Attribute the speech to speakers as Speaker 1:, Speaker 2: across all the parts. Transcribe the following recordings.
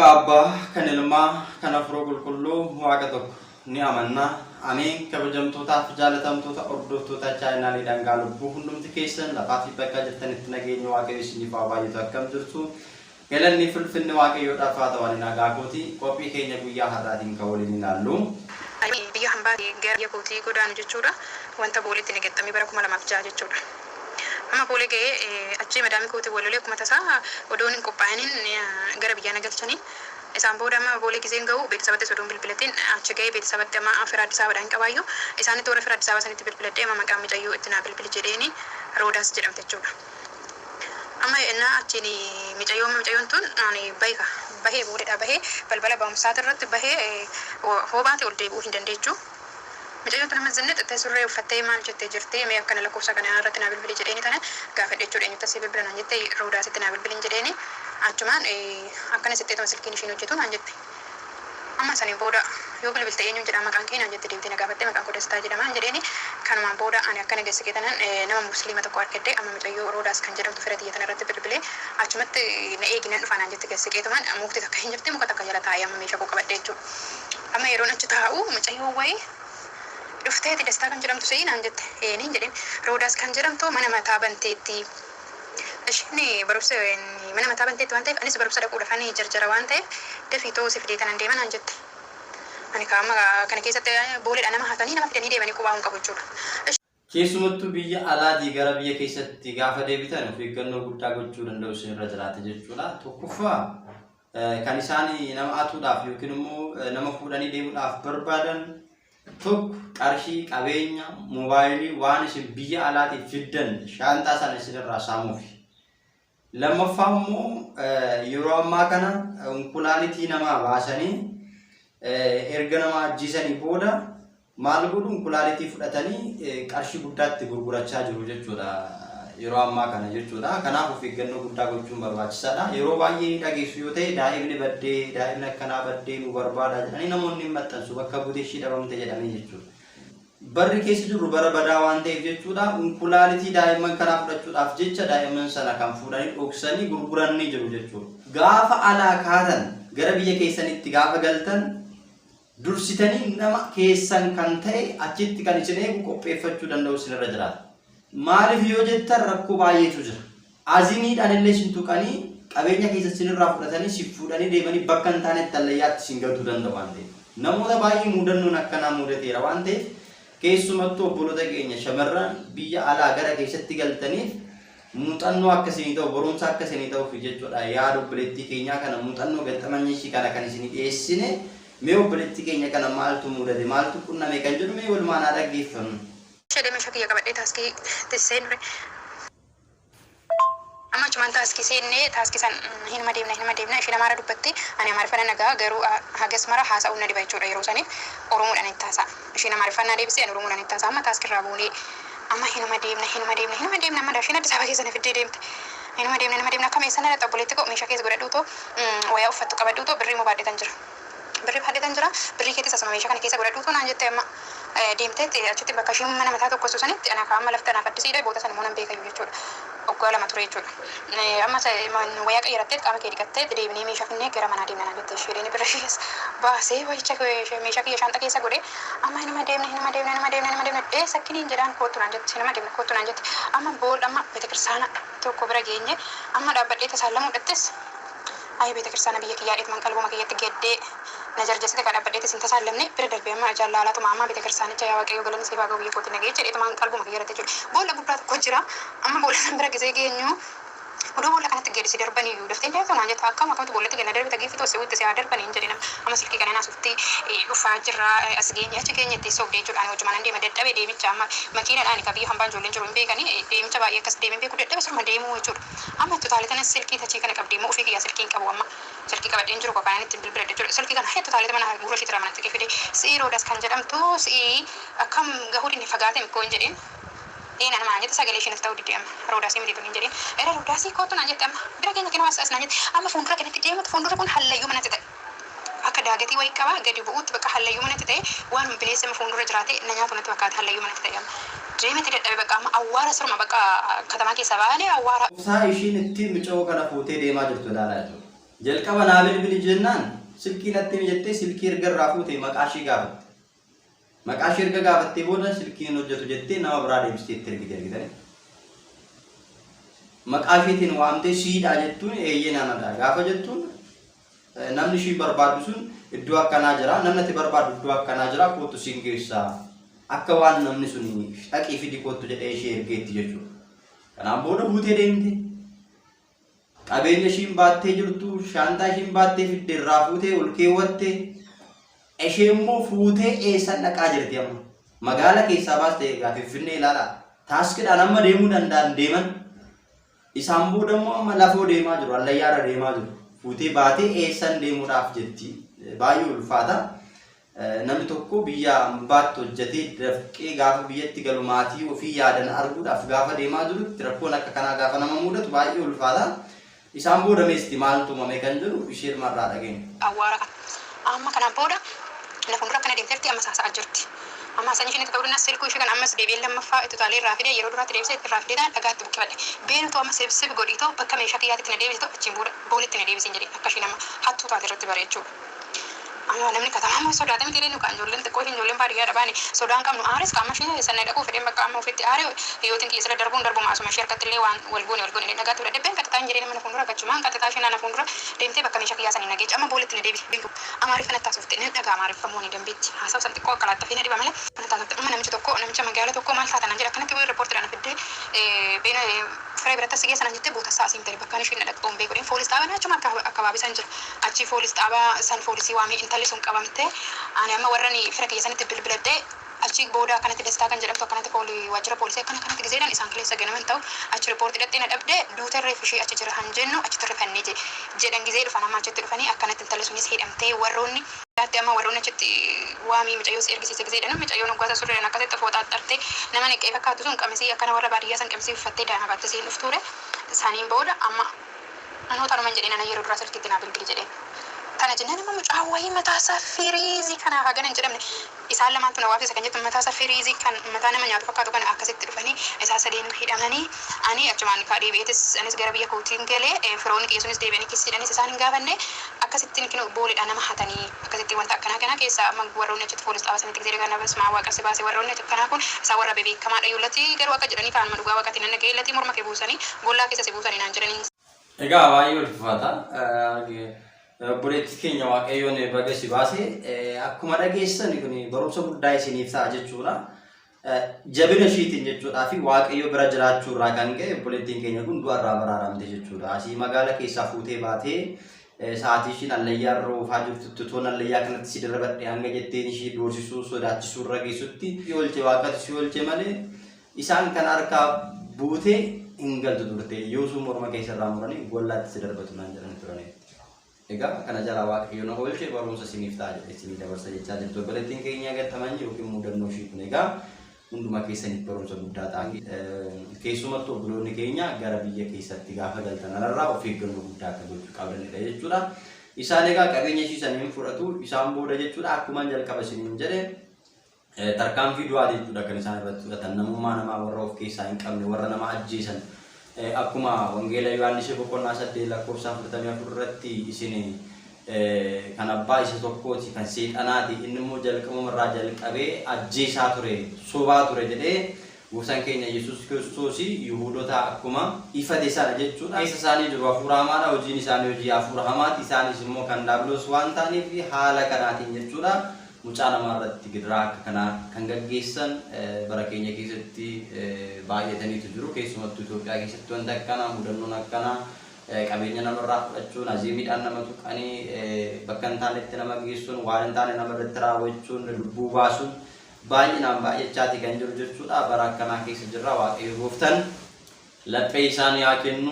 Speaker 1: Kaaba kan ilmaa kan afroo qulqulluu waaqa tokko ni amanna. Ani kabajamtootaaf jaalatamtoota hordoftoota chaayinaaliidhaan gaalubbuu hundumti keessan lafaa fi bakka jirtanitti nageenya waaqayyo isiniif haa baay'atu akkam jirtu. Galanni filfinni waaqayyoodhaaf haa ta'u nagaa kooti qophii keenya guyyaa har'aatiin kan waliin ilaallu.
Speaker 2: Biyya hambaa gara kootii godaanu jechuudha. Wanta boolitti negattamii bara 2006 jechuudha. Amma boolee ga'ee achii madaamii kootii wallolee akkuma tasaa odoon hin qophaa'iniin gara biyyaa nagalchanii isaan booda amma boolee giseen ga'u beeksisabatti sodoon bilbilatiin achi ga'ee beeksisabatti amma fira Addis Abaabaan qabaayyu isaanitti warra fira Addis Ababaa sanitti bilbiladhee amma maqaan mucayyoo itti naa bilbili jedheeni Roodaas jedhamte jechuudha. Amma innaa achiin mucayyoon tun bahee boodeedha bahee balbala ba'umsaati irratti bahee hoobaate ol deebi'uu hin dandeechu. Mucayyoon tun amma zinne xixiqqee surree uffattee maal jettee jirti mee akkana lakkoofsa kana irratti naa bilbili jedheeni tana gaafadhe jechuudha. Eenyutti asii bilbilan jettee Roodaasitti naa bilbilin jedheeni achumaan akkana sitteetuma silkiin ishiin hojjetu naan jette. Amma saniin booda yoo bilbilte eenyuun jedhaa maqaan kee naan jette deemtee na gaafatte maqaan koo Dastaa jedhamaan jedheeni kanumaan booda ani akkana geesse tanan nama musliima tokko argadde amma mucayyoo Roodaas kan jedhamtu fira xiyya tana irratti bilbilee achumatti na eeginan dhufaa naan jette geesse tuman mukti takka hin jirti muka takka jala taa'ee amma meeshaa koo qabadde jechuudha. Amma yeroon achi taa'u mucayyoo wayii dhufteeti Dastaa kan jedhamtu se'ii naan jette eeniin jedheen Roodaas kan jedhamtu mana mataa banteetti. Isheen barumsa mana mataa banteetti waan ta'eef anis barumsa dhaquudhaaf ani jarjara waan ta'eef dafitoo si fidee tanan deeman naan jette. Ani kaama kana keessatti booleedha nama hatanii nama fidanii deemanii qubaa hin qabu jechuudha.
Speaker 1: Keessumattuu biyya alaatii gara biyya keessatti gaafa deebitan of eeggannoo guddaa gochuu danda'u isinirra jiraate jechuudha. Tokkoffaa kan isaan nama atuudhaaf yookiin immoo nama fuudhanii deemuudhaaf barbaadan tokko qarshii qabeenya moobaayilii waan isin biyya alaatii fiddan shaantaa sana isinirraa saamuuf. Lammaffaa immoo yeroo ammaa kana unkulaalitii namaa baasanii erga nama ajjiisanii booda maal godhu unkulaalitii fudhatanii qarshii guddaatti gurgurachaa jiru jechuudha. Yeroo ammaa kana jechuudha. Kanaaf of eeggannoo guddaa gochuun barbaachisaadha. Yeroo baay'ee dhageessu yoo ta'e daa'imni baddee daa'imni akkanaa baddee nu barbaada jedhanii namoonni hin maxxansu bakka buteeshii dhabamte jedhamee jechuudha. Barri keessa jiru bara badaa waan ta'eef jechuudha. Unkulaalitii daa'imman kanaa fudhachuudhaaf jecha daa'imman sana kan fuudhanii dhoksanii gurguranii jiru jechuudha. Gaafa alaa kaatan gara biyya keessanitti gaafa galtan dursitanii nama keessan kan ta'e achitti kan isin eegu qopheeffachuu danda'u isinirra jiraata. Maaliif yoo jettan rakkoo baay'eetu jira. Aziniidhaan illee isin tuqanii qabeenya keessa isinirraa fudhatanii si fuudhanii deemanii bakka hin taanetti allayyaatti isin galchuu danda'u waan ta'eef. Namoota baay'ee mudannoon akkanaa mudateera waan ta'eef keessumattuu obboloota keenya shamarran biyya alaa gara keessatti galtaniif muuxannoo akkasii ta'u barumsa akkasii ta'uuf jechuudha. Yaada obboleettii keenyaa kana muuxannoo galxamanii ishii kana kan isin dhiyeessine mee obboleettii keenya kana maaltu mudate maaltu qunname kan jedhu mee walumaan haa dhaggeeffannu.
Speaker 2: Shedeme shakiyya qabadhee taaskii tisseenre. Amma cuman taaskii seennee taaskii san hin madeemna ishee namaara dubbatti ani amaariffana nagaa garuu hagas mara haasa'uu na dhiba jechuudha yeroo saniif Oromoodhaan itti haasa'a. Ishee amaariffannaa deebisee ani Oromoodhaan itti haasa'a amma taaskirraa buunee amma hin madeemna amma daashiin Addis Ababaa keessa na fiddee deemte. Hin madeemna akka meeshaan dha xabboleetti koo meeshaa keessa godhadhuutoo wayaa uffattu qabadhuutoo birrii moo baadheetan jira. Birrii baadheetan jira birrii keetti asuma meeshaa kana keessa godhadhuutoo naan jette amma deemteetti achitti bakka isheen mana mataa tokko sunitti ana kaama lafta naaf addisiidha booda sana immoo nan beekayu jechuudha. Waggaa lama ture jechuudha. Amma wayaa qayyarattee qaama kee dhiqattee deebinee meeshaa finnee gara manaa deemna naan jette isheen birrii keessa baasee wayicha meeshaa kiyya shaanxa keessa godhee amma hin madeemna sakkiniin jedhaan kootu naan jette nama deemna kootu naan jette amma bool amma beetekirsaana tokko bira geenye amma dhaabbadhee tasaallamuu dhattis ayya beetekirsaana biyya kiyyaa dheetman qalbuma kiyyatti geddee na jarjessite kan dhaabbadheetti sin tasaallamne bira darbee amma jaallaalatuma amma beetekirsaanicha yaa waaqayyo galanni siifaa ga'u biyya kootti nagee jedheetumaan qalbuma kiyyatti jechuudha. Boolla guddaa tokko jira amma boolla san bira gisee geenyu odoo boolla kanatti geedisi darbanii iyyuu daftee beektu naan jetta akkam akkamatti boollatti gana darbe tageeffitu osoo itti siyaa darbanii hin jedhin amma silkii kana naasufti dhufaa jirra as geenye achi geenyetti soogdee jechuudha. Ani wajjumaan deema dadhabee deemicha amma makiinadhaan ka biyya hambaan ijoolleen jiru hin beekanii deemicha baay'ee akkas deemee beeku dadhabe surma deemuu jechuudha. Amma itti taalitanas silkii tachii kana qabdee immoo ofii kiyyaa silkiin qabu amma silkii qabadheen jiru kokaan itti bilbila jechuudha. Silkii kana hedduu taalita mana gurra shitira manatti qifide si'ii Roodaas kan jedhamtu si'ii akkam gahuu inni fagaate mikoo hin jedhin. Ena nama nyata sagale isheen ta'uu didee amma Roodaasii miti tun hin jedhin. Era Roodaasii kootu naan jette amma bira keenya kenna waas naan jette amma fuuldura kanatti deematu fuuldura kun hallayyuu manatti ta'e. Akka daagatii wayii qaba gadi bu'uutti bakka hallayyuu manatti ta'e waan bineensama fuuldura jiraate na nyaatu natti fakkaata hallayyuu manatti ta'e amma. Deematti dadhabe bakka amma awwaara sirma bakka katamaa keessa baanee awwaara.
Speaker 1: Isaa ishiin itti mucoo kana fuutee deemaa jirtu ilaalaa jirtu. jalqaba naa bilbili jennaan silkii natti jettee silkii erga irraa fuutee maqaa ishee gaafatte. Maqaa ishee erga gaafattee booda silkiin hojjetu jettee nama biraa deebistee itti ergitanii. Maqaa isheetiin waamtee siidhaa jettuun eeyyee naanadha. Gaafa jettuun namni ishii barbaadu sun iddoo akkanaa jira. Namni ati barbaadu iddoo akkanaa jira. Kootu siin keessaa akka waan namni sun dhaqii fidi kootu jedhee ishee ergeetti jechuudha. Kanaan booda fuutee deemte. Qabeenya ishiin baattee jirtu, shaantaa ishiin baattee fidde irraa fuutee ol keewwatte. Ishee immoo fuutee eessan dhaqaa jirti amma. Magaala keessaa baastee egaa Finfinnee ilaalaa. Taaskidhaan amma deemuu danda'an deeman. Isaan booda immoo amma lafoo deemaa jiru, allayyaarra deemaa jiru. Fuutee baatee eessan deemuudhaaf jetti. Baay'ee ulfaata. Namni tokko biyya ambaatti hojjetee dafqee gaafa biyyatti galu maatii ofii yaadan arguudhaaf gaafa deemaa jirutti rakkoon akka kanaa gaafa nama mudatu baay'ee ulfaata. Isaan booda meesti maaltu uumame kan jedhu ishee irraa dhageenya.
Speaker 2: Awwaara kan amma kanaan booda lafa dura kana deemteetti amma saasaa jirti. Amma sanii isheen ta'uu dinnas silkuu ishee kan ammas deebiin lammaffaa itti taalee irraa fidee yeroo duraatti deebisee itti irraa fidee dhagaatti buqqifadhe. Beenu ta'u amma seebsib godhii ta'u bakka meeshaa xiyyaatti na deebisee ta'u achiin booda boolitti na deebisee jedhee akka ishee nama hattuu taate irratti bareechuudha. Amma namni katamaa amma sodaatame tiree nu kan ijoolleen xiqqoo fi ijoolleen baadiyyaa dhabaani sodaan qabnu aaris qaama ishee sanna dhaquu fedheen bakka amma ofitti aare hiyootiin xiyyeessira darbuun maasuma ishee harkatti illee waan wal goone dhagaatti fudhadhe been qaxxaan jedhee nama fuuldura gachumaan qaxxaa ishee naana fuuldura deemtee bakka meeshaa kiyyaa sanii nageecha amma boolitti na deebisee binku amaariif na taasifte ni dhagaa amaariffamuu ni dandeetti haasawu san xiqqoo akka laattafee na dhiba malee na taasifte amma namicha magaala tokko maal taatan jedha akkanatti booda riippoortiidhaan fiddee beena firee biratti asii geessan jettee boota isaa asiin ta'e bakka isheen dhaqxuun beekuudhaan foolis dhaabaa achuma akkabaabii san jira achi foolis dhaabaa san foolisii waamee intalli sun qabamte ani amma warrani fira kiyya sanitti bilbiladhee achi booda kanatti destaa kan jedhamtu akkanatti waajjira poolisii kanatti gizeedhaan isaan keessa ganaman ta'u achi riippoortii dhaqxee na dhabdee duuta reef ishee achi jira han jennu achi turrifannee jedhan gizee dhufan amma achitti dhufanii akkanatti intalli sunis hidhamtee warroonni daatti amma warroonni achitti waamii mucayyoo si ergisiise gizeedhaan mucayyoon uggwaasa surreedhaan akkasitti fooxaa xartee nama neqqee fakkaatu sun qamisii akkana warra baadiyyaa san qamisii uffattee daa'ima baattee siin dhuftuure saniin booda amma anoota anuman jedheen ana yeroo duraa silkiitti naa bilbili jedheen. Kana jennaan amma mucaa wayii mataa isaa firiizii kana hagana hin jedhamne isaan lamaantu na waafisa kan jettu mataa isaa firiizii kan mataa nama nyaatu fakkaatu kana akkasitti dhufanii isaa sadeen hidhamanii ani achumaan kaadhii beetis anis gara biyya kootiin galee firoonni kiyya sunis deebi'anii kissiidhanis isaan hin gaafanne akkasittiin kinu boolidhaan nama hatanii akkasitti wanta akkanaa keessa amma warroonni achitti poolis dhaabasanitti gisee kana basmaa waaqarsi baasee warroonni akkanaa kun isaa warra bebeekamaadha yuullatti garuu akka jedhanii kaanuma dhugaa waaqatti nanna geellatti morma kee buusanii gollaa keessa si buusanii naan jedhanii.
Speaker 1: Egaa baay'ee ulfaata. Obboleettii keenya waaqayyoon baga si baase akkuma dhageessan kun barumsa guddaa isiniif ta'a jechuudha. Jabina ishiitiin jechuudhaa fi waaqayyo bira jiraachuu irraa kan ka'e obboleettiin keenya kun du'a irraa baraaramte jechuudha. Asii magaala keessaa fuutee baatee sa'aatii ishiin allayyaa irra oofaa jirtutti toon allayyaa kanatti si darbadhe hanga jetteen ishii doorsisuu sodaachisuu irra geessutti oolche waaqatti si oolche malee isaan kan harkaa buutee hin galtu turte yoo sun morma keessa irraa muranii gollaatti si darbatu naan jedhan turanii. Egaa kana jala waaqayyoon oolchee barumsa isiniif ta'a jedhee isinii dabarsa jechaa jirtu. Obboleettiin keenya gataman yookiin mudannoo ishii kun egaa hunduma keessaniif barumsa guddaa ta'a. Keessumattuu obboloonni keenya gara biyya keessatti gaafa galtan alarraa of eeggannoo guddaa akka gochuu qabanidha jechuudha. Isaan egaa qabeenya ishii saniin fudhatu isaan booda jechuudha akkuma jalqaba isiniin jedhe tarkaanfii du'aa jechuudha kan isaan irratti fudhatan namummaa namaa warra of keessaa hin qabne warra nama ajjeesan. Akkuma wangeela Yohaannis boqonnaa 8 lakkoofsa 44 irratti isin kan abbaa isa tokkooti kan seexanaati inni immoo jalqabumarraa jalqabee ajjeesaa ture sobaa ture jedhee gooftaan keenya Yesuus Kiristoos Yihuudoota akkuma ifate sana jechuudha. Keessa isaanii jiru hafuura hamaadha hojiin isaanii hojii hafuura hamaati isaanis immoo kan daabiloos waan ta'aniif haala kanaatiin jechuudha. Mucaa namarratti gidiraa akka kanaa kan gaggeessan bara keenya keessatti baay'ataniitu jiru. Keessumattuu Itoophiyaa keessatti wanta akkanaa mudannoon akkanaa qabeenya namarraa fudhachuun aziimiidhaan nama tuqanii bakka hin taanetti nama geessuun waan hin taane namarratti raawwachuun lubbuu baasuun baay'inaan baay'achaati kan jiru jechuudha. Bara akkanaa keessa jirra waaqayyo gooftaan laphee isaanii haa kennu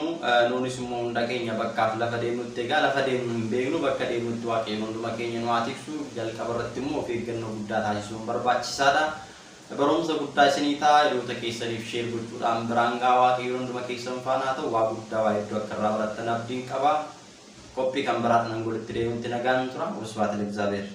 Speaker 1: nuunis immoo hunda keenya bakkaaf lafa deemnutti egaa lafa deemnu hin beeknu bakka deemnutti waaqayyo hunduma keenya nu haa tiksu jalqaba irratti immoo of eeggannoo guddaa taasisuun barbaachisaadha. Barumsa guddaa isinii ta'a hiriyoota keessaniif sheer gochuudhaan biraan gaa waaqayyo hunduma keessan faana haa ta'u waa guddaa waa hedduu akka irraa barattan abdiin qaba. Qophii kan biraatti nan godhatti deemutti nagaan tura. Wasbaata Egzaabeer.